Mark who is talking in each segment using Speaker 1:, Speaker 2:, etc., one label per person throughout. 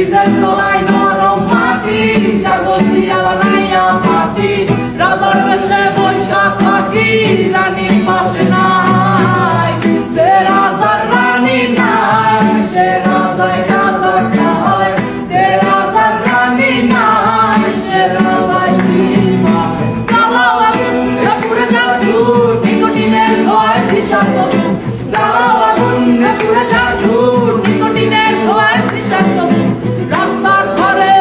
Speaker 1: ব্রিজের তলায় নরম মাটি, কাগজ দিয়া বানাইয়া মাটি, রাজার বেশে বৈশাখ থাকি, রানীর পাশে নাই। যে রাজার রানী নাই, সে রাজায় রাজা খায়। যে রাজার রানী নাই, সে রাজায় সীমা। জ্বালাও আগুন, পুড়ে যাও ধূর, নিকোটিনের ধোঁয়ায় বিষাক্ত মুখ। জ্বালাও আগুন, পুড়ে যাও ধূর, নিকোটিনের ধোঁয়ায় বিষাক্ত মুখ। রাস্তার ধারে,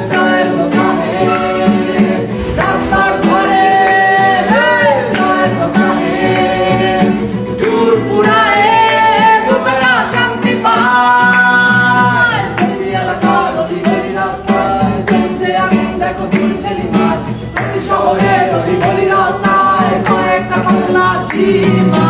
Speaker 1: চায়ের দোকানে, রাস্তার ধারে, চায়ের দোকানে, ধূর পুড়ায়ে বুকেরা শান্তি পায়। প্রতি এলাকার গলি গলি রাস্তায় জ্বলছে আগুন, দেখো ঝুলছে লিমার। প্রতি শহরে গলি গলি রাস্তায় কয়েকটা পাতলা ঝিমা।